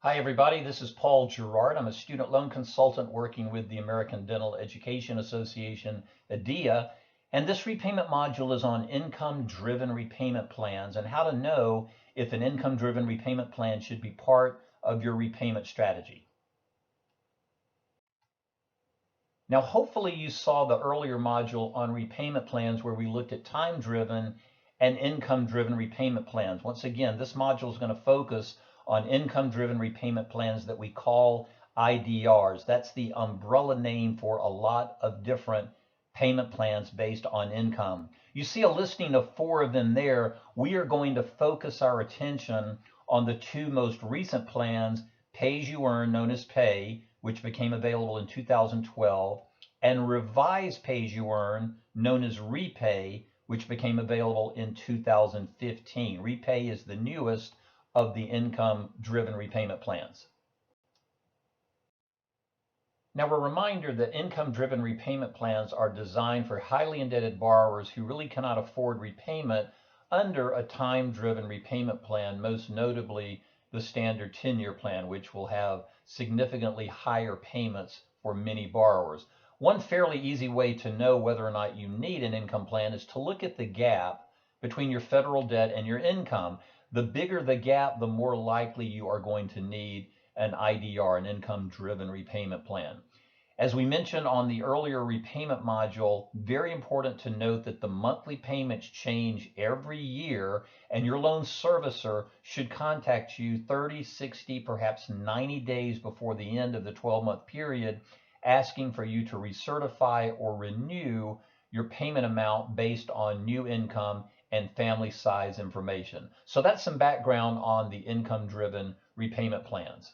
Hi, everybody. This is Paul Gerard. I'm a student loan consultant working with the American Dental Education Association, ADEA, and this repayment module is on income-driven repayment plans and how to know if an income-driven repayment plan should be part of your repayment strategy. Now, hopefully you saw the earlier module on repayment plans where we looked at time-driven and income-driven repayment plans. Once again, this module is going to focus on income-driven repayment plans that we call IDRs. That's the umbrella name for a lot of different payment plans based on income. You see a listing of 4 of them there. We are going to focus our attention on the 2 most recent plans, Pay As You Earn, known as Pay, which became available in 2012, and Revised Pay As You Earn, known as Repay, which became available in 2015. Repay is the newest of the income-driven repayment plans. Now, a reminder that income-driven repayment plans are designed for highly indebted borrowers who really cannot afford repayment under a time-driven repayment plan, most notably the standard 10-year plan, which will have significantly higher payments for many borrowers. One fairly easy way to know whether or not you need an income plan is to look at the gap between your federal debt and your income. The bigger the gap, the more likely you are going to need an IDR, an income-driven repayment plan. As we mentioned on the earlier repayment module, very important to note that the monthly payments change every year, and your loan servicer should contact you 30, 60, perhaps 90 days before the end of the 12-month period, asking for you to recertify or renew your payment amount based on new income and family size information. So that's some background on the income-driven repayment plans.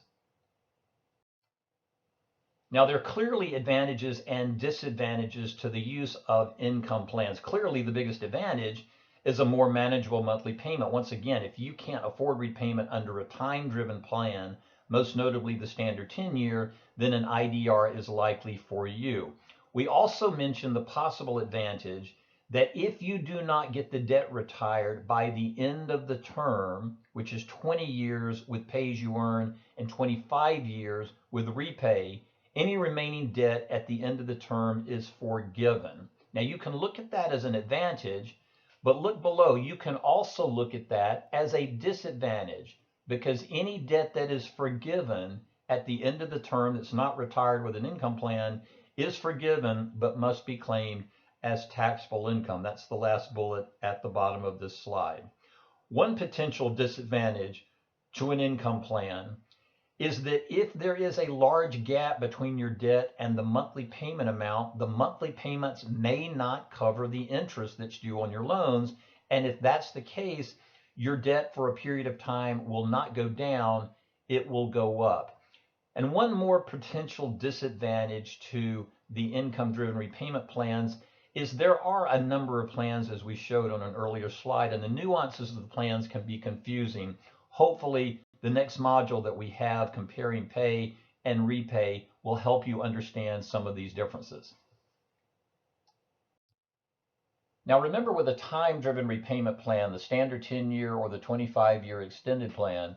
Now, there are clearly advantages and disadvantages to the use of income plans. Clearly, the biggest advantage is a more manageable monthly payment. Once again, if you can't afford repayment under a time-driven plan, most notably the standard 10-year, then an IDR is likely for you. We also mentioned the possible advantage that if you do not get the debt retired by the end of the term, which is 20 years with Pay As You Earn and 25 years with Repay, any remaining debt at the end of the term is forgiven. Now, you can look at that as an advantage, but look below. You can also look at that as a disadvantage, because any debt that is forgiven at the end of the term that's not retired with an income plan is forgiven but must be claimed as taxable income. That's the last bullet at the bottom of this slide. One potential disadvantage to an income plan is that if there is a large gap between your debt and the monthly payment amount, the monthly payments may not cover the interest that's due on your loans. And if that's the case, your debt for a period of time will not go down, it will go up. And one more potential disadvantage to the income-driven repayment plans is there are a number of plans, as we showed on an earlier slide, and the nuances of the plans can be confusing. Hopefully, the next module that we have comparing Pay and Repay will help you understand some of these differences. Now, remember, with a time-driven repayment plan, the standard 10-year or the 25-year extended plan,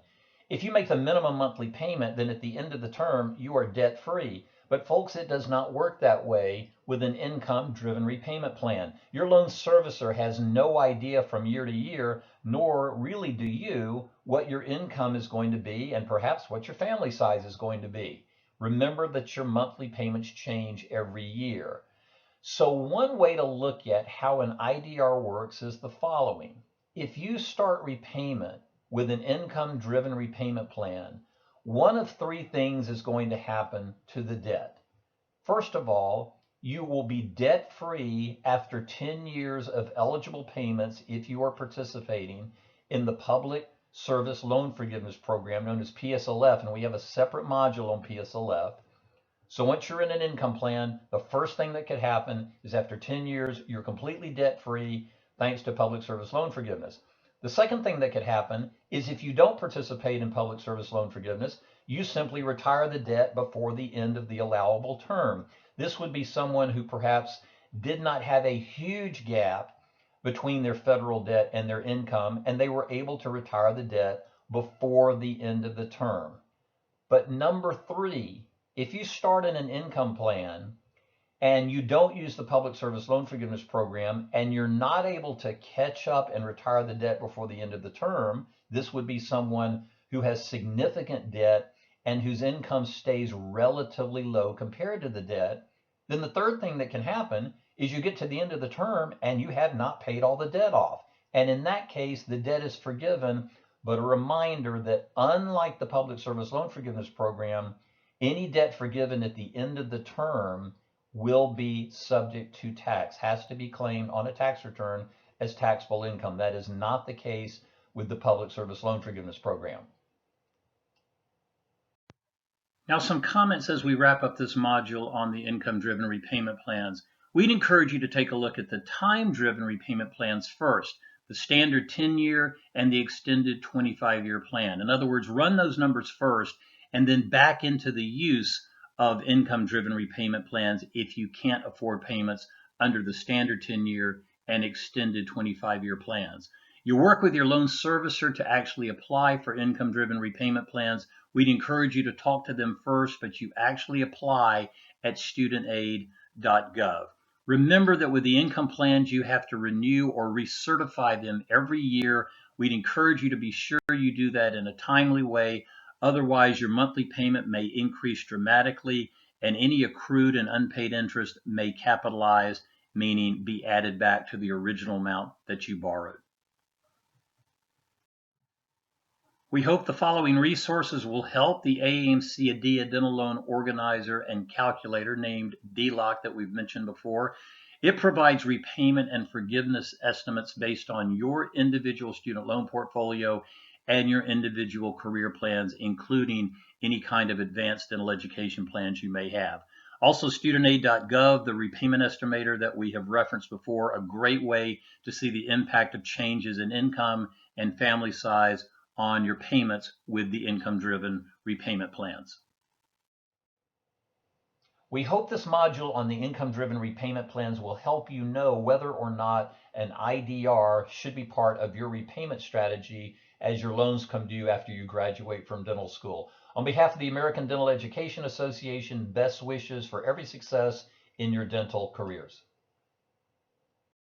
if you make the minimum monthly payment, then at the end of the term, you are debt-free. But folks, it does not work that way with an income-driven repayment plan. Your loan servicer has no idea from year to year, nor really do you, what your income is going to be and perhaps what your family size is going to be. Remember that your monthly payments change every year. So one way to look at how an IDR works is the following. If you start repayment with an income-driven repayment plan, one of 3 things is going to happen to the debt. First of all, you will be debt-free after 10 years of eligible payments if you are participating in the Public Service Loan Forgiveness Program known as PSLF, and we have a separate module on PSLF. So once you're in an income plan, the first thing that could happen is after 10 years, you're completely debt-free thanks to Public Service Loan Forgiveness. The second thing that could happen is if you don't participate in public service loan forgiveness, you simply retire the debt before the end of the allowable term. This would be someone who perhaps did not have a huge gap between their federal debt and their income, and they were able to retire the debt before the end of the term. But number three, if you start in an income plan and you don't use the public service loan forgiveness program and you're not able to catch up and retire the debt before the end of the term, this would be someone who has significant debt and whose income stays relatively low compared to the debt. Then the third thing that can happen is you get to the end of the term and you have not paid all the debt off. And in that case, the debt is forgiven. But a reminder that unlike the public service loan forgiveness program, any debt forgiven at the end of the term will be subject to tax, has to be claimed on a tax return as taxable income. That is not the case with the public service loan forgiveness program. Now, some comments as we wrap up this module on the income-driven repayment plans. We'd encourage you to take a look at the time-driven repayment plans first, the standard 10-year and the extended 25-year plan. In other words, run those numbers first and then back into the use of income-driven repayment plans if you can't afford payments under the standard 10-year and extended 25-year plans. You work with your loan servicer to actually apply for income-driven repayment plans. We'd encourage you to talk to them first, but you actually apply at studentaid.gov. Remember that with the income plans, you have to renew or recertify them every year. We'd encourage you to be sure you do that in a timely way. Otherwise, your monthly payment may increase dramatically, and any accrued and unpaid interest may capitalize, meaning be added back to the original amount that you borrowed. We hope the following resources will help the AAMC ADIA Dental Loan Organizer and Calculator, named DLOC, that we've mentioned before. It provides repayment and forgiveness estimates based on your individual student loan portfolio and your individual career plans, including any kind of advanced dental education plans you may have. Also, studentaid.gov, the repayment estimator that we have referenced before, a great way to see the impact of changes in income and family size on your payments with the income-driven repayment plans. We hope this module on the income-driven repayment plans will help you know whether or not an IDR should be part of your repayment strategy as your loans come due after you graduate from dental school. On behalf of the American Dental Education Association, best wishes for every success in your dental careers.